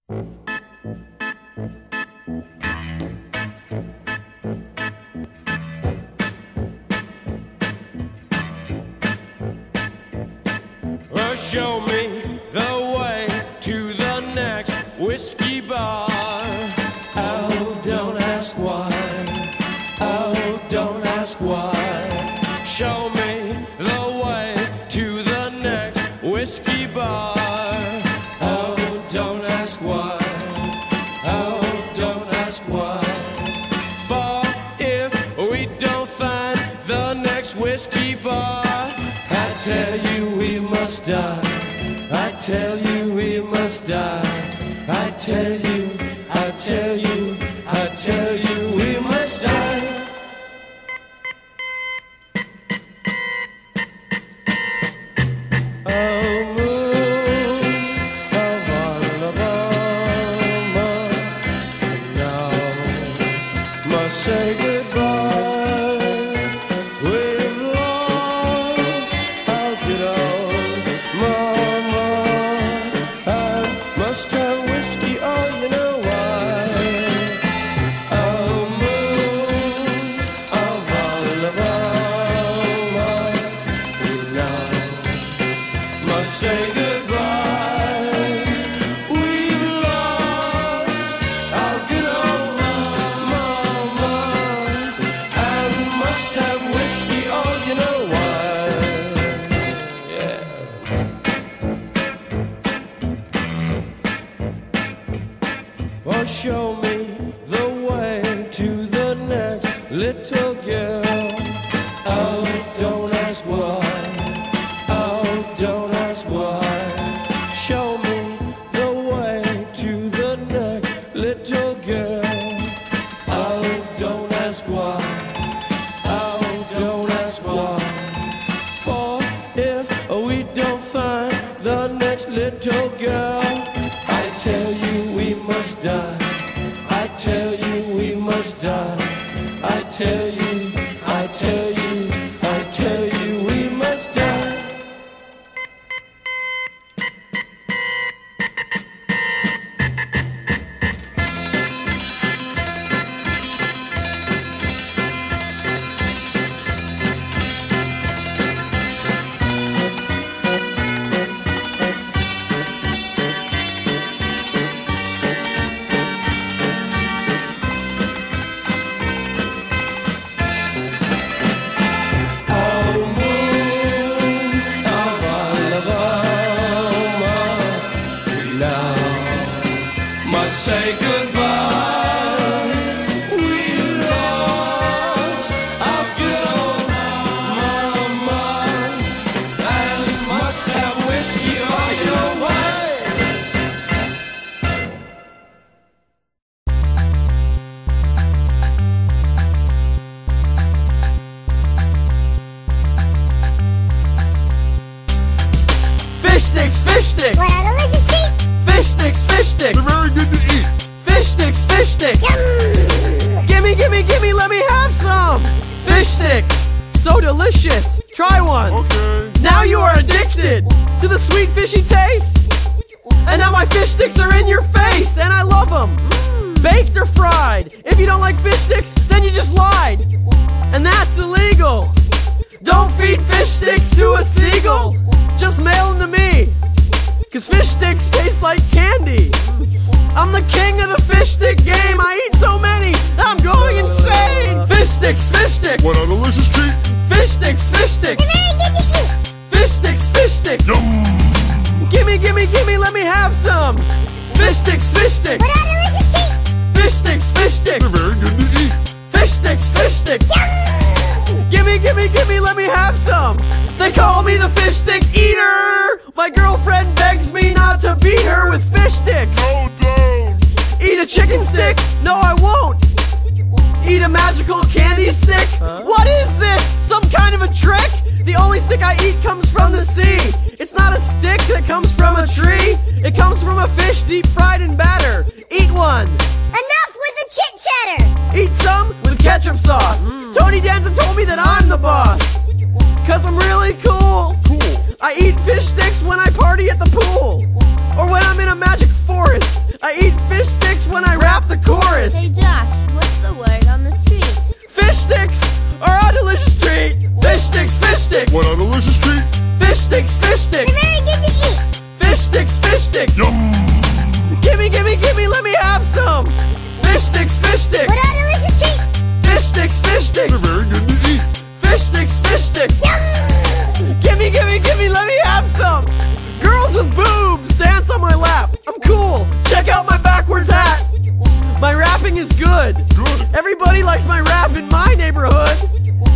Well, show me the way to the next whiskey bar. Oh, don't ask why. Oh, don't ask why. Show me the way to the next whiskey bar. Oh, don't ask why. Oh, don't ask why. For if we don't find the next whiskey bar, I tell you we must die. I tell you we must die. I tell you, I tell you, I tell you we must die. Oh, moon of Alabama, now must say goodbye. We've lost our good old mama. I must have whiskey, oh, you know why. Oh, moon of Alabama, now must say goodbye. We've lost our good old mama, and must have whiskey, oh, you know why. Yeah. Well, show me the way to the next little girl. Oh, don't ask why. Oh, don't ask why. Show me the way to the next little girl. Oh, don't ask why. Oh, don't ask why. For if we don't find the next little girl, I tell you we must die. I tell you we must die. I tell you, I tell you, I tell you we must die. Oh, moon of Alabama, we now must say goodbye. We lost our good old mama, and must have whiskey, oh, you know why. Fish sticks, fish sticks. What a delicious treat! Fish sticks, fish sticks. They're very good to eat. Fish sticks, fish sticks. Yum! Gimme, gimme, gimme, let me have some. Fish sticks, so delicious. Try one. Okay. Now you are addicted to the sweet fishy taste. And now my fish sticks are in your face, and I love them. Baked or fried. If you don't like fish sticks, then you just lied. And that's illegal. Don't feed fish sticks to a seagull. Just mail them to me. Cause fish sticks taste like candy. I'm the king of the fish stick game. I eat so many that I'm going insane. Fish sticks, fish sticks. What a delicious treat. Fish sticks, fish sticks. Very good to eat! Fish sticks, fish sticks. Yum. Gimme, gimme, gimme, let me have some. Fish sticks, fish sticks. What a delicious treat! Fish sticks, fish sticks. They're very good to eat. Fish sticks, fish sticks. Yum! Gimme, gimme, gimme, let me have some. They call me the fish stick eater. My girlfriend begs me not to beat her with fish sticks. Oh, don't. Eat a chicken stick? No, I won't. Eat a magical candy stick? What is this? Some kind of a trick? The only stick I eat comes from the sea. It's not a stick that comes from a tree. It comes from a fish deep fried in batter. Eat one. Enough with the chit-chatter! Eat some with ketchup sauce. Tony Danza told me that I'm the boss. Cause I'm really cool. I eat fish sticks when I party at the pool. Or when I'm in a magic forest. I I eat fish sticks when I rap the chorus. Hey Josh, what's the word on the street? Fish sticks are a delicious treat. Fish sticks, fish sticks. What a delicious treat. Fish sticks, fish sticks. They're very good to eat. Fish sticks, fish sticks. Yum. Gimme, gimme, gimme, let me have some. Fish sticks, fish sticks. What a delicious treat. Fish sticks, fish They're sticks. very good to eat. Fish sticks, fish sticks. Yum. Gimme, gimme, gimme, let me have some. Girls with boobs dance on my lap. I'm cool. Check out my backwards hat. My rapping is good. Good. Everybody likes my rap in my neighborhood.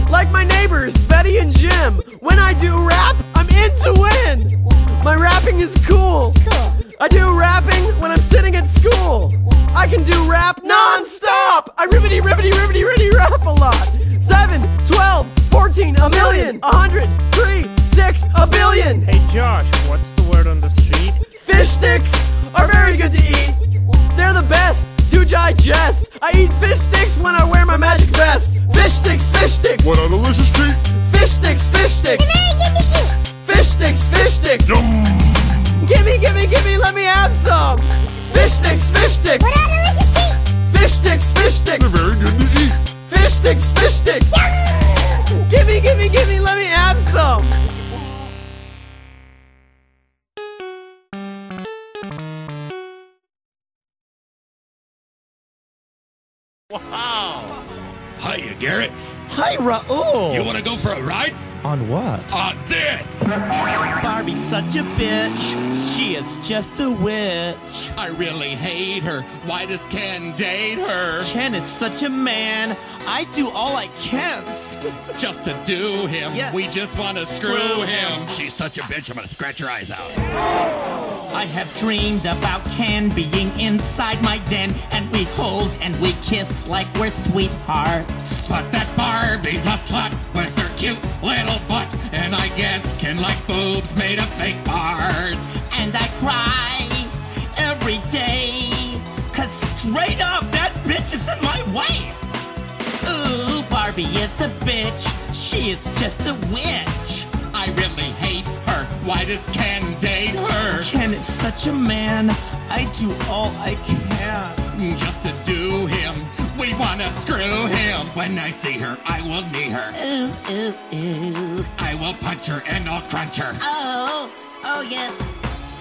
Like my neighbors, Betty and Jim. When I do rap, I'm in to win. My rapping is cool. Cool. I do rapping when I'm sitting at school. I can do rap non-stop. I ribbity, ribbity, ribbity, ribbity rap a lot. 7, 12, 14, a million, 100, 3, 6, a billion. Hey Josh, what's the word on the street? Fish sticks are very good to eat. They're the best to digest. I eat fish sticks when I wear my magic vest. Fish sticks, fish sticks. What a delicious treat. Fish sticks, fish sticks. They're very good to eat. Fish sticks, fish sticks. Yum. Gimme, gimme, gimme, let me have some. Fish sticks, fish sticks. What a delicious treat. Fish sticks, fish sticks. They're very good to eat. Fish sticks, fish sticks. Yum. Gimme, gimme, gimme, let me have some. Hiya, Garrett. Hi, Raul. You want to go for a ride? On what? On this! Barbie's such a bitch. She is just a witch. I really hate her. Why does Ken date her? Ken is such a man. I do all I can. Just to do him. Yes. We just want to screw Screw him. him. She's such a bitch, I'm going to scratch her eyes out. I have dreamed about Ken being inside my den, and we hold and we kiss like we're sweethearts. But that Barbie's a slut with her cute little butt. And I guess Ken likes boobs made of fake parts. And I cry every day, 'cause straight up, that bitch is in my way. Ooh, Barbie is a bitch. She is just a witch. I really hate her. Why does Ken date her? Ken is such a man. I do all I can. Just to do him. We want to screw him. When I see her, I will knee her. Ooh, ooh, ooh. I will punch her and I'll crunch her. Oh, oh yes.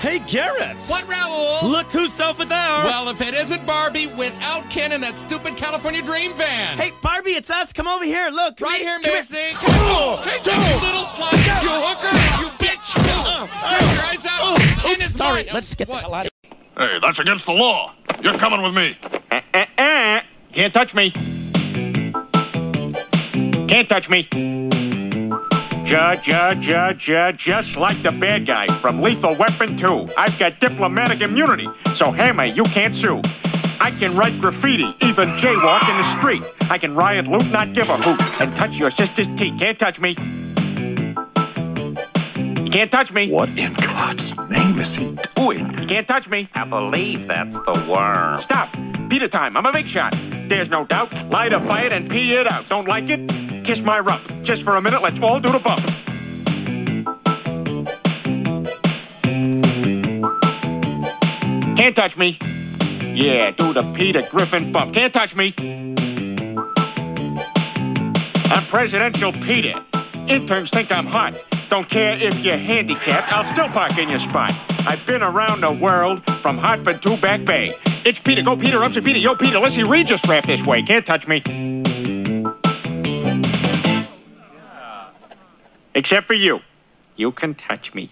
Hey Garrett! What, Raoul? Look who's over there! Well, if it isn't Barbie without Ken in that stupid California Dream van. Hey Barbie, it's us! Come over here! Look! Right here, come Missy. Come on. Take that, you little slut. You hooker. You bitch. Scratch your eyes out. Ken is Sorry, mine. let's get the What? hell out of Hey, that's against the law. You're coming with me. Can't touch me. Can't touch me. Just like the bad guy from Lethal Weapon 2. I've got diplomatic immunity, so Hammer, you can't sue. I can write graffiti, even jaywalk in the street. I can riot, loot, not give a hoot, and touch your sister's teeth. Can't touch me. You can't touch me. What in God's name is he doing? You can't touch me. I believe that's the worm. Stop. Peter time. I'm a big shot. There's no doubt. Light a fire and pee it out. Don't like it? Kiss my rump. Just for a minute, let's all do the bump. Can't touch me. Yeah, do the Peter Griffin bump. Can't touch me. I'm Presidential Peter. Interns think I'm hot. Don't care if you're handicapped, I'll still park in your spot. I've been around the world, from Hartford to Back Bay. It's Peter, go Peter, upset Peter, yo Peter, let's see Reed just rap this way. Can't touch me. Except for you. You can touch me.